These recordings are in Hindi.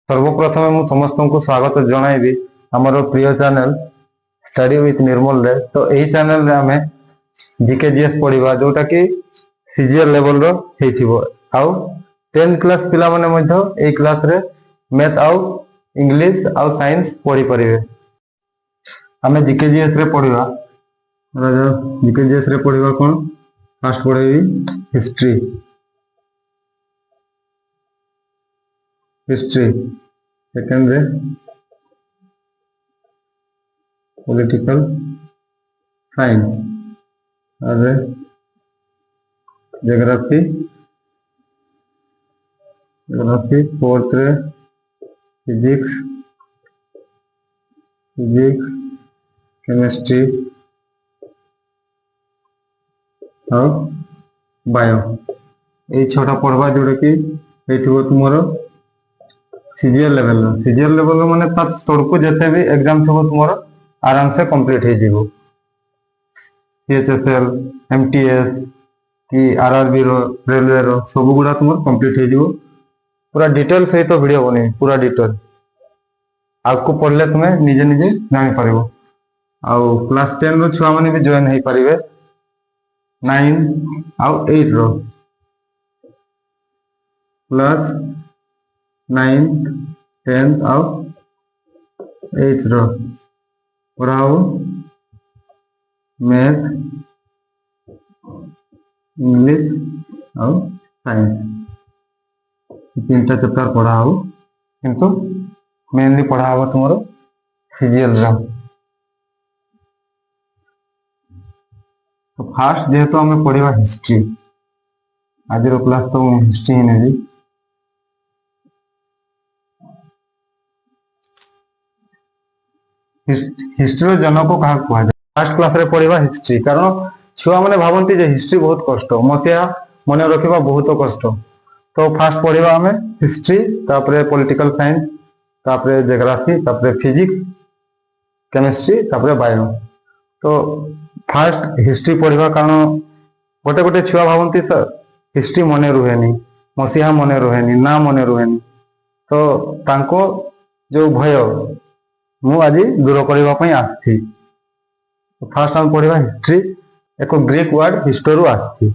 सर्वप्रथमे मु समस्त को स्वागत जनइबी आमर प्रिय चैनल स्टडी विथ निर्मल रे। तो यही चैनल रे आमे जीके जीएस पढ़िबा जोटा कि सीजीएल लेवल रो हेथिबो आउ 10 क्लास पिला माने मध्य ए क्लास रे मैथ आउ इंग्लिश आउ साइंस पढ़ी परिबे। आमे जीके जीएस रे पढ़िबा जीके जीएस रे पढ़िबा कोन फर्स्ट पढ़ेबी हिस्ट्री सेकंड रे पॉलिटिकल साइंस और ज्योग्राफी फोर्थ रे फिजिक्स केमिस्ट्री और बायो ये छटा पढ़वा जोड़ा कि तुमर सीजीएल लेवल माने तड़को जिते भी एग्जाम थो तुम आराम से कंप्लीट हो जीवो। सीएचएसएल एमटीएस कि आरआरबी रो रेलवे रो सब गुड़ा तुम कंप्लीट हो जीवो। पूरा डिटेल सहित तो वीडियो बने पूरा डिटेल आपको पढ़ले तुम्हें निजे निजे जानी पारिबो। आउ क्लास 10 रो छुआ माने भी जॉइन हो पारिबे 9 आउ 8 रो क्लास 9 10 आउ 8 रो पढ़ाओ मैथ इंग्लिश और साइंस तीनटा चैप्टर पढ़ाओ किंतु मेनली पढ़ाओ तुमरो सीजीएल रा। तो फास्ट जेहेतु हमें पढ़िबा हिस्ट्री आज रो क्लास तो हिस्ट्री ही नेबी। हिस्ट्री जनक क्या कह फास्ट क्लास रे पढ़िबा हिस्ट्री कारण छुआ मैंने भावती जे हिस्ट्री बहुत कष्ट मसीहा मन रखा बहुत कष्ट। तो फास्ट पढ़िबा आमे हिस्ट्री तापरे पॉलिटिकल साइंस तापरे ज्योग्राफी तापरे फिजिक्स केमिस्ट्री तापरे बायो। तो फास्ट हिस्ट्री पढ़िबा कारण गोटे गोटे छुआ भावती सर हिस्ट्री मन रुहेनी मसीहा मन रुहेनी ना मन रुहेनी तो तांको जो भय मु आज दूर करने आसी। फास्ट हम पढ़ा हिस्ट्री एक ग्रीक वर्ड हिस्टोरू आसी।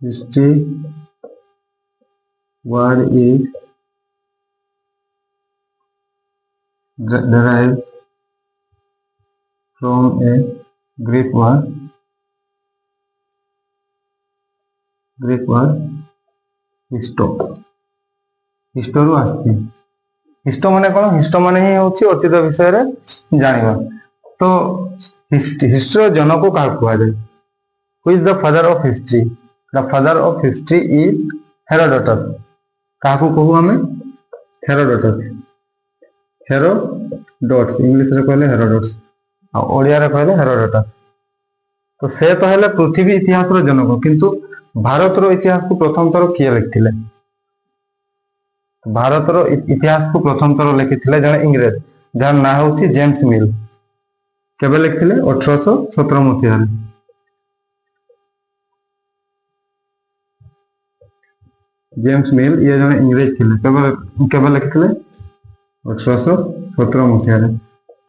History word is derived from a Greek word हिस्टोरू आसी। हिस्टो माने कौन हिस्टो माने ही होची अतीत विषय रे जानिबा। तो हिस्ट्री जनक को क्या कह जाए who is the father of history the father of history is Herodotus. क्या कहू आम हेरोडोट्स इंग्लिश रे कहले हेरोडोट्स ओडिया रे कहले हेरोडोटस। तो से तो हेले पृथ्वी इतिहास रो जनक किंतु भारत रो इतिहास को प्रथम थर किए लिखिले भारत रो इतिहास को प्रथम थर लिखिथिले जने इंग्रेज जार ना होची जेम्स मिल। केबे लिखिथिले 1817 मसीहा रे। जेम्स मिल ये जने इंग्रेज थिले केबे लिखिथिले 1817 मसीहा रे।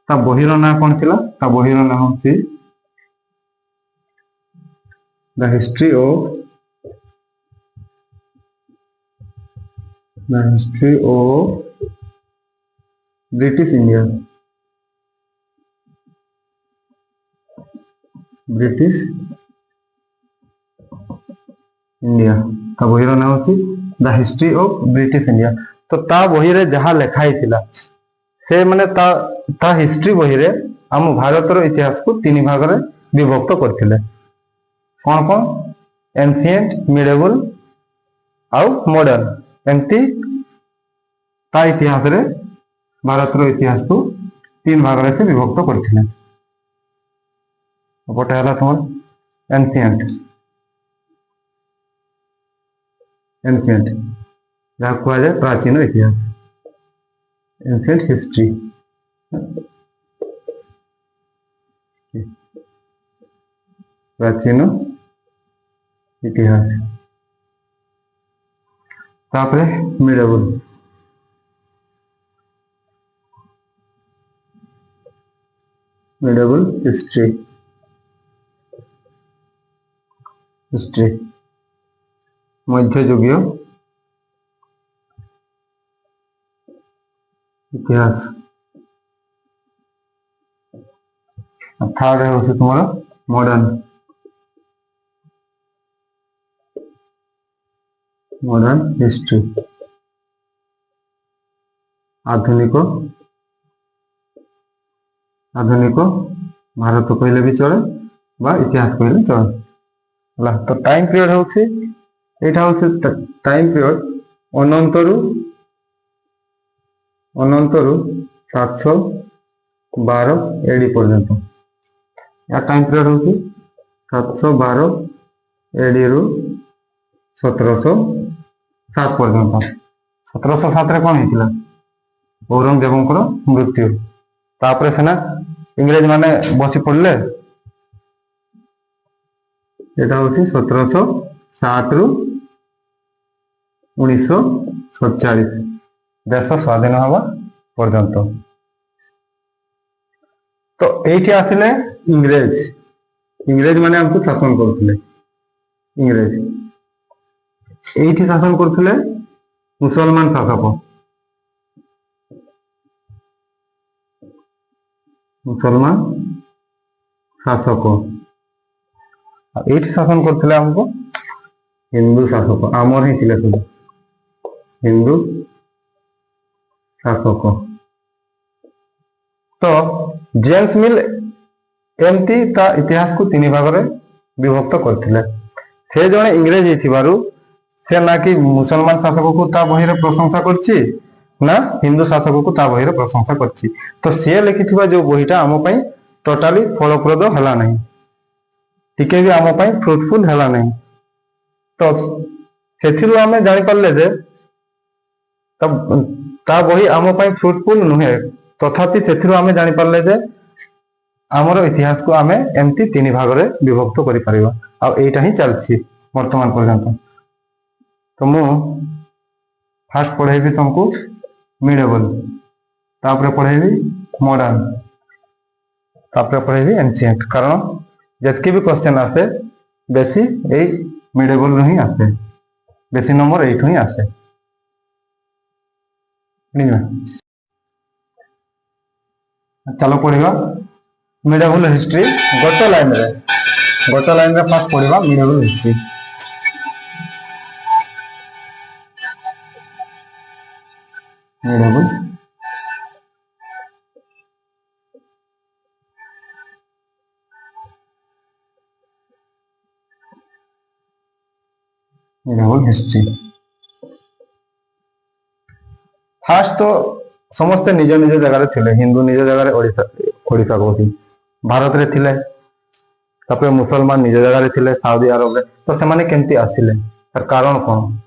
ता बहिरो ना कोन थिला ता बहिरो ना होची the history of British India ता बहिर ना होची the history of British India. तो ता बही रे जहा लेखाई थिला से माने ता हिस्ट्री बही रे हम भारत रो इतिहास को 3 भाग रे विभक्त करथिले कौन कौन एंशिएंट मिडिवल आउ मॉडर्न एमती ता इतिहास रे भारत रो इतिहास को 3 भाग रे से विभक्त करथिले। गोटे हला तुम एंशिएंट जहाँ कह जाए प्राचीन इतिहास एंशिएंट हिस्ट्री प्राचीन ଇତିହାସ। ତାପରେ ମିଡେବୁଲ ହିଷ୍ଟ୍ରି ମଧ୍ୟଯୁଗୀୟ ଇତିହାସ। ଥାର୍ଡ ହେଉଛି ତୁମର ମଡର୍ନ ହିଷ୍ଟ୍ରି, ଆଧୁନିକ ଭାରତ କହିଲେ ବି ଚଳେ ବା ଇତିହାସ କହିଲେ ଚଳେ ହେଲା। ତ ଟାଇମ ପିରିୟଡ଼ ହେଉଛି, ଏଇଟା ହେଉଛି ଟାଇମ ପିରିୟଡ଼ ଅନନ୍ତରୁ 712 AD ପର୍ଯ୍ୟନ୍ତ। या टाइम पीरियड होती 712 AD रु 1707 पर्यंत। 1707 रे कौन होता औरंगजेबंकर मृत्यु। तापर सेना इंग्रेज माने बसी पड़ले। एटा होती 1707 रु 1947 देश स्वाधीन हवा पर्यंत। तो एठी आसिले इंग्रेज माने हमको शासन करथिले। इंग्रेज एठी शासन करथिले मुसलमान शासक। एठी शासन करथिले हमको हिंदू शासक। आमर ही थिले सब हिंदू शासक। तो जेम्स मिल एमती ता इतिहास को 3 भाग रे विभक्त करथिले। से जने इंग्रेज हिथिबारु से ना कि मुसलमान शासक को ता बहिरे प्रशंसा करछि ना हिंदू शासक को ता बहिरे प्रशंसा करछि। तो से लिखिथिबा जो बहिटा आम पई टोटली फलप्रद हला नहीं, टिके भी आम पई फ्रूटफुल हला नहीं। तो सेथिरु आमे जानि परले जे ता बही आम पई फ्रूटफुल नुहे, तथापि सेथिरु आमे जानि परले जे आमर इतिहास को आमे एमती 3 भाग रे विभक्त करि परिबा। आ एटा ही चलछि वर्तमान पर्यंत। तो मु फास्ट पढेबी तुमको मिडेबल, तापरे पढेबी मॉडर्न, तापरे पढेबी एंशिएंट। कारण जतके भी क्वेश्चन आसे बेसी ए मिडेबल रो ही आसे, बेसी नंबर एठो ही आसे। चलो पढ़िबा मिडेबल हिस्ट्री गोटे लाइन रे फास्ट पढ़िबा medieval history. Medieval history fast तो समस्ते निज निज जगह थिले। हिंदू निज जगह ओडिशा कहती भारत रे थिले, तापर मुसलमान निज जगह थिले सऊदी अरब रे। तो से माने केमती आसिले, तार कारण कोन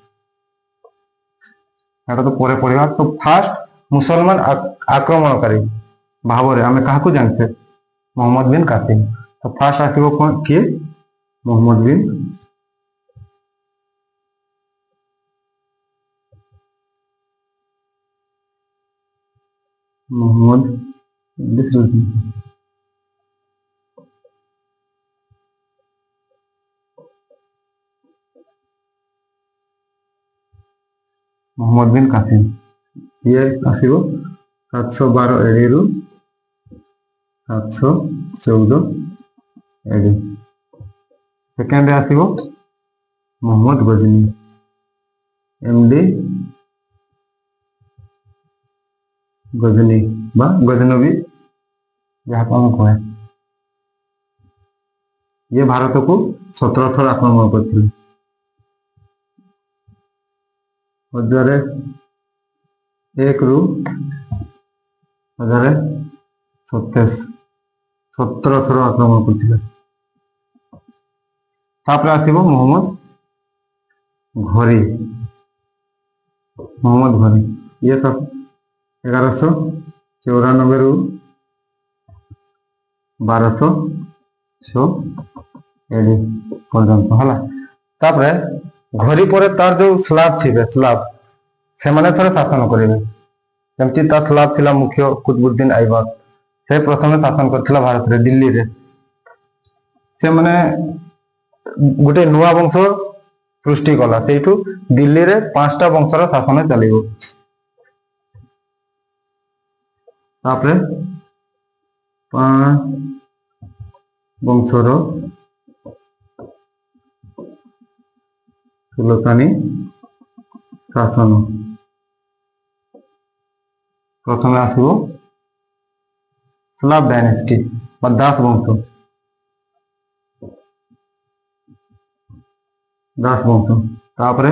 एटा तो परे पढ़िबा। तो फास्ट मुसलमान आक्रमणकारी भाव रे आमे काहा को जानछे मोहम्मद बिन कासिम। तो फास्ट आसीबो कोन के मोहम्मद बिन मोहम्मद बिन कासिम। ये आसीबो 712 एडी रु 714 एडी। सेकेंड आसीबो मोहम्मद गजनी एमडी गजनी बा गजनवी जहाँ को हम कहे। ये भारत को 17 थर आक्रमण करथिले। 1001 रु 1027 17 थर आक्रमण करथिले। तापर आसीबो मोहम्मद घोरी। ये सब 1194 रु 1206 एडी पर्यंत हला। तापरे घोरी पर तार जो स्लाब थे स्लाब से माने थोड़े शासन करेंगे जमती ता स्लाब थिला मुख्य कुतुबुद्दीन ऐबक से प्रथम शासन करथिला भारत रे दिल्ली रे से माने गोटे नुआ वंश सृष्टि कला सेठू दिल्ली रे 5टा वंशर शासन चलिबो तापरे 5 वंशर सुलतानी शासन प्रथम आसो स्लाव डायनेस्टी बा दास वंश तापरे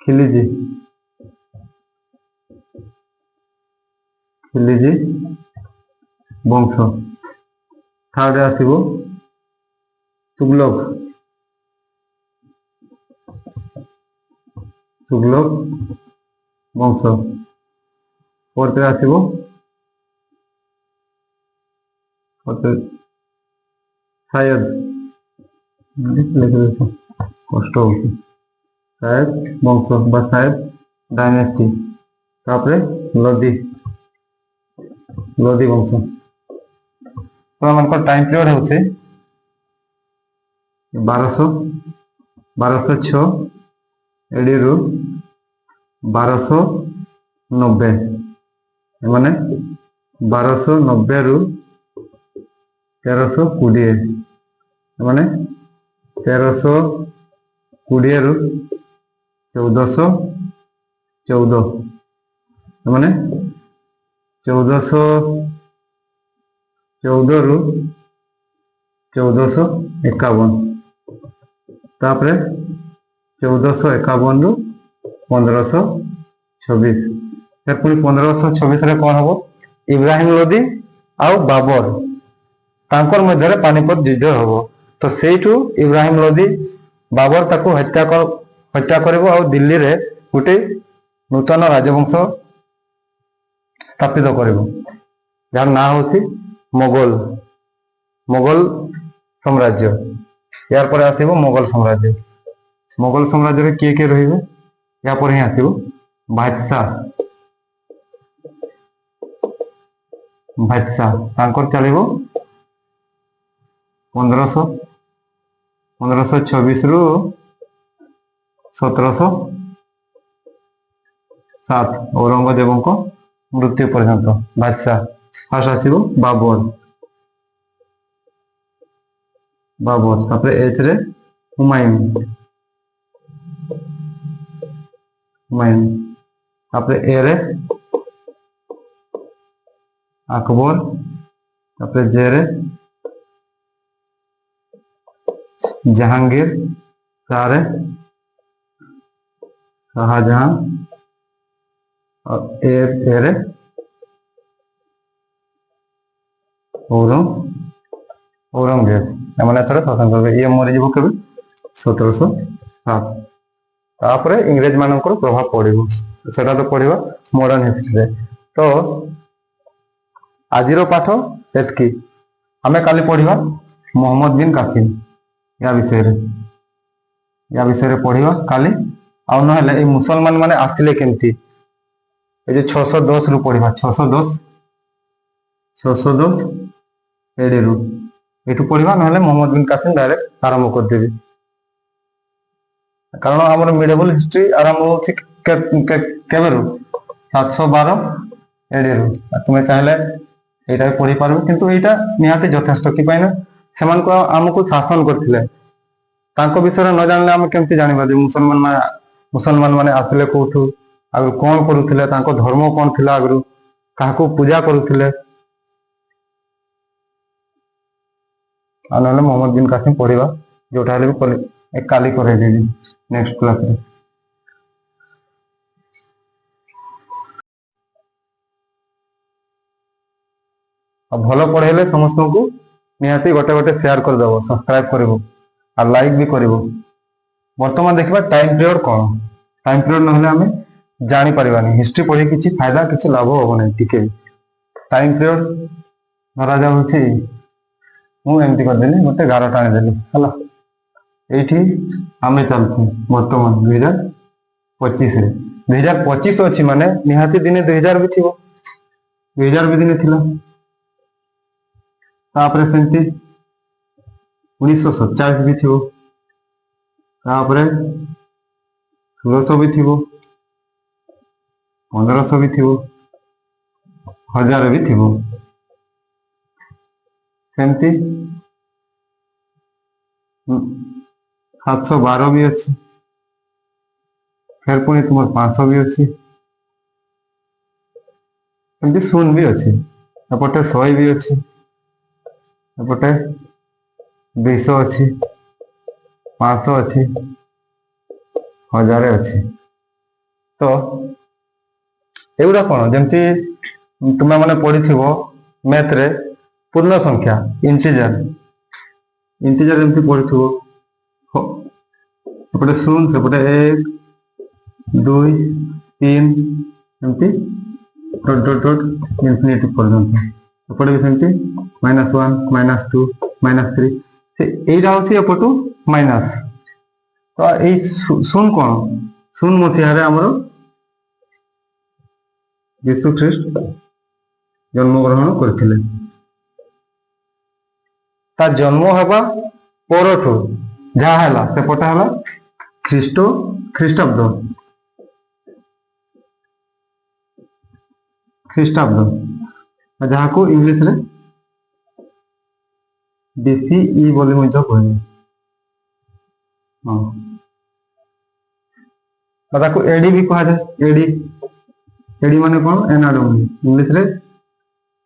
खिलिजी वंश थर्ड आसो तुगलक वंश फोर्थ आसो शायद कष्ट शायद वंश बा शायद डायनेस्टी तापरे लोधी वंश तो हमको टाइम पीरियड होचे 1206 एडी रु 1290 माने 1290 रु 1320 माने 1320 रु 1414 माने 1414 रु 1451 तापरे 1451 रु 1526 फिर पुणी 1526 रे कौन हबो इब्राहिम लोदी आउ बाबर तांकर मध्य पानीपत युद्ध हबो तो सेठू इब्राहिम लोदी बाबर ताको हत्या करिवो आउ दिल्ली रे गुटे नूतन राजवंश स्थापित करिवो जार ना होती मोगल साम्राज्य यार पर आसीबो मोगल साम्राज्य रे किए रहिबे या पर ही आसीबो बादशाह तांकर चलिबो 1526 रु 1707 औरंगजेब को मृत्यु पर्यंत बादशाह फास्ट आसीबो बाबर तापरे एच रे हुमायूं तापरे ए रे अकबर तापरे जे रे जहांगीर शाहजहां और ए रे औरंगजेब एमाने थोड़े शासन करबे ये मरि जीवो केबे 1707 तापरे इंग्रेज मानकर प्रभाव पड़िबो सेटा तो पढ़िबा मॉडर्न हिस्ट्री रे तो आजिरो पाठ एतकी आमे काली पढ़िबा मोहम्मद बिन कासिम या विषय रे पढ़िबा काली आ नहले ए मुसलमान माने आथिले केमती ए जे 610 रु पढ़िबा 610 एडी रु एठू पढ़िबा नहले मोहम्मद बिन कासिम डायरेक्ट आरंभ कर देबी कारण हमर मिडिवल हिस्ट्री आरंभ होछि केबे रु 712 एडी रु तुमे चाहले एटा पढ़ी पारबे किंतु एटा निहाते यथेष्ट कि पाइना सेमान को हमकु शासन करथिले तांको विषय न जानले हम केमति जानिबा जे मुसलमान माने आथिले कोठू आगु कोन करूथिले तांको धर्म कोन थिला आगु काहाको पूजा करूथिले आनले मोहम्मद बिन कासिम पढ़िबा जोटा हले एक काली करे देबी नेक्स्ट क्लास रे अब भलो पढ़ेले समस्त को निहाती गोटे गोटे शेयर कर दबो सब्सक्राइब करबो और लाइक भी करबो वर्तमान देखबा टाइम पीरियड कोन टाइम पीरियड नहले हमें जानी परिबानी हिस्ट्री पढ़ी किछि फायदा किछि लाभ होबो नै टिके टाइम पीरियड धरा जाउछि मु एमती कर देली गोटे 11 टाणी देली हला এইଠି ଆମେ ଚାଲୁଛୁ ବର୍ତ୍ତମାନ 2025 ରେ 2025 ଅଛି ମାନେ ନିହାତି ଦିନେ 2000 ବି ଥିବ 2000 ବି ଦିନେ ଥିଲା ତାପରେ ସେମିତି 1947 ବି ଥିବ ତାପରେ 1600 ବି ଥିବ 1500 ବି ଥିବ 1000 ବି ଥିବ ସେମିତି 712 ବି ଅଛି ଫେର ପୁଣି ତୁମର 500 ବି ଅଛି ଏମିତି 0 ବି ଅଛି ଏପଟେ 100 ବି ଅଛି ଏପଟେ 200 ଅଛି 500 ଅଛି 1000 ଅଛି ତ ଏଗୁଡ଼ା କ'ଣ ଯେମିତି ତୁମେ ମାନେ ପଢିଥିବ ମ୍ୟାଥରେ ପୂର୍ଣ୍ଣ ସଂଖ୍ୟା ଇଣ୍ଟିଜର ଏମିତି ପଢିଥିବ ଏପଟେ 0 ସେପଟେ 1 2 3 ଏମିତି ଡଟ୍ ଡଟ୍ ଡଟ୍ ଇନଫିନିଟି ପର୍ଯ୍ୟନ୍ତ ଏପଟେ ବି ସେମିତି -1 -2 -3 ସେ ଏଇଟା ହେଉଛି ଏପଟୁ ମାଇନାସ ତ ଏଇ 0 କ'ଣ 0 ମସିହାରେ ଆମର ଯୀଶୁ ଖ୍ରୀଷ୍ଟ ଜନ୍ମଗ୍ରହଣ କରିଥିଲେ ତା ଜନ୍ମ ହେବା ପରଠୁ ଯାହା ହେଲା ସେପଟେ ହେଲା ଖ୍ରୀଷ୍ଟାବ୍ଦ ଯାହାକୁ ଇଂଲିଶରେ BCE ବୋଲି ମଧ୍ୟ କୁହାଯାଏ ତାକୁ ଏଡି ବି କୁହାଯାଏ ଏଡି ମାନେ କ'ଣ ଏନାଡୋମନି ଇଂଲିଶରେ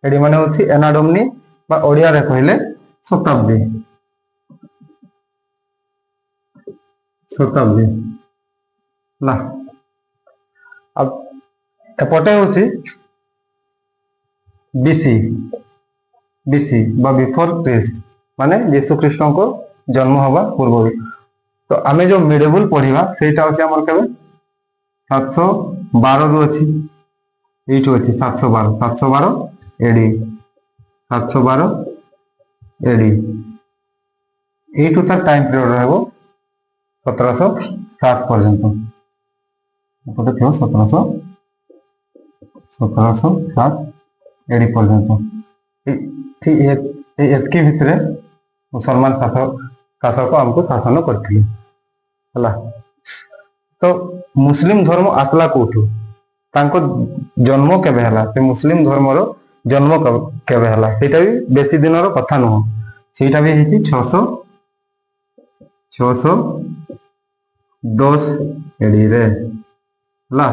ଏଡି ମାନେ ହେଉଛି ଏନାଡୋମନି ବା ଓଡ଼ିଆରେ କହିଲେ ଶତାବ୍ଦୀ ହେଲା ଆଉ ଏପଟେ ହେଉଛି BC ବା ବିଫୋର ଖ୍ରୀଷ୍ଟ ମାନେ ଯୀଶୁ ଖ୍ରୀଷ୍ଟଙ୍କ ଜନ୍ମ ହେବା ପୂର୍ବରୁ ତ ଆମେ ଯୋଉ ମିଡେବୁଲ ପଢିବା ସେଇଟା ହେଉଛି ଆମର କେବେ 712 ରୁ ଅଛି ଏଇଠୁ ଅଛି 712 ଏଡି 712 ଏଡି এইটু তার টাইম পিরিয়ড রহব 1707 পর্যন্ত এপটে থিব 1707 এডি পর্যন্ত এতকি ভিতরে মুসলমান শাসক আমକୁ শাসନ କରିଥିଲେ ହେଲା তো মুসলিম ধর্ম আসলা কোঠু তাଙ୍କ জন্ম কেবে ହେଲା ସେ মুসলিম ধর্মର জন্ম কেবে ହେଲା সেটা ବି বেশি দিনର কথা নୁହଁ ସେଇଟା ବି ହେଇଛି 610 ଏଡିରେ ହେଲା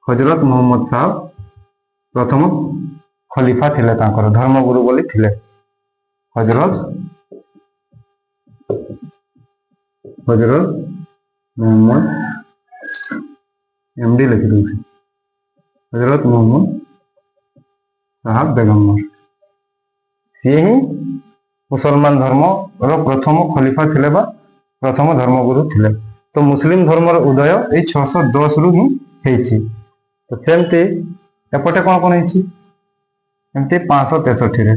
ହଜରତ ମୁହମ୍ମଦ ସାହେବ ପ୍ରଥମ ଖଲିଫା ଥିଲେ ତାଙ୍କର ଧର୍ମଗୁରୁ ବୋଲି ଥିଲେ ହଜରତ ମୁହମ୍ମଦ ଏମଡି ଲେଖି ଦଉଛି ହଜରତ ମୁହମ୍ମଦ ସାହେବ ବେଗମ୍ବର ସିଏ ହିଁ ମୁସଲମାନ ଧର୍ମର ପ୍ରଥମ ଖଲିଫା ଥିଲେ ବା ପ୍ରଥମ ଧର୍ମଗୁରୁ ଥିଲେ ତ ମୁସଲିମ ଧର୍ମର ଉଦୟ ଏଇ 610 ରୁ ହିଁ ହେଇଛି ତ ସେମିତି ଏପଟେ କ'ଣ କ'ଣ ହେଇଛି ଏମିତି 563 ରେ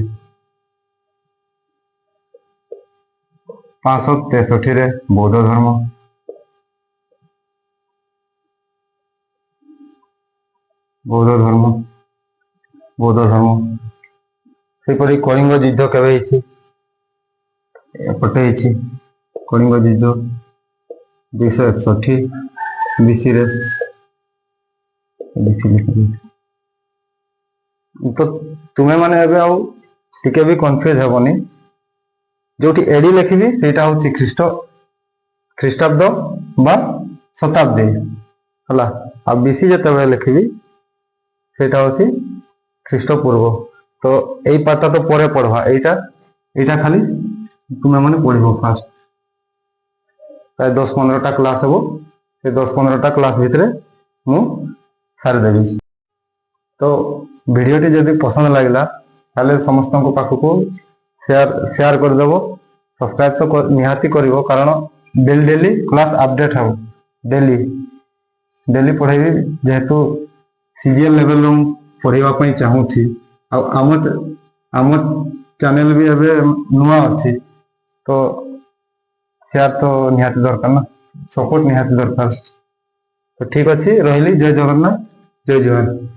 ବୌଦ୍ଧ ଧର୍ମ ସେହିପରି କଳିଙ୍ଗ ଯୁଦ୍ଧ କେବେ ହେଇଛି ଏପଟେ ହେଇଛି କଳିଙ୍ଗ ଯୁଦ୍ଧ 261 BC ରେ ତ ତୁମେ ମାନେ ଏବେ ଆଉ ଟିକେ ବି କନଫ୍ୟୁଜ ହେବନି ଯୋଉଠି ଏଡି ଲେଖିବି ସେଇଟା ହେଉଛି ଖ୍ରୀଷ୍ଟାବ୍ଦ ବା ଶତାବ୍ଦୀ ହେଲା ଆଉ BC ଯେତେବେଳେ ଲେଖିବି ସେଇଟା ହେଉଛି ଖ୍ରୀଷ୍ଟପୂର୍ବ ତ ଏଇ ପାଠଟା ତ ପରେ ପଢବା এইটা ଖାଲି ତୁମେ ମାନେ ପଢିବ ଫାଷ୍ଟ ପ୍ରାୟ 10-15ଟା କ୍ଲାସ୍ ହେବ ସେ 10-15ଟା କ୍ଲାସ୍ ଭିତରେ ମୁଁ ସାରିଦେବି ତ ଭିଡ଼ିଓଟି ଯଦି ପସନ୍ଦ ଲାଗିଲା ତାହେଲେ ସମସ୍ତଙ୍କ ପାଖକୁ ସେୟାର କରିଦେବ ସବସ୍କ୍ରାଇବ୍ ତ ନିହାତି କରିବ କାରଣ ଡେଲି କ୍ଲାସ୍ ଆପଡେଟ୍ ହେବ ଡେଲି ପଢ଼େଇବି ଯେହେତୁ CGL ଲେଭେଲରୁ ମୁଁ ପଢ଼ିବା ପାଇଁ ଚାହୁଁଛି ଆଉ ଆମ ଚ୍ୟାନେଲ ବି ଏବେ ନୂଆ ଅଛି ତ ସେୟାର ତ ନିହାତି ଦରକାର ନା, ସପୋର୍ଟ ନିହାତି ଦରକାର। ତ ଠିକ ଅଛି, ରହିଲି। ଜୟ ଜଗନ୍ନାଥ, ଜୟ ଜଗନ୍ନାଥ।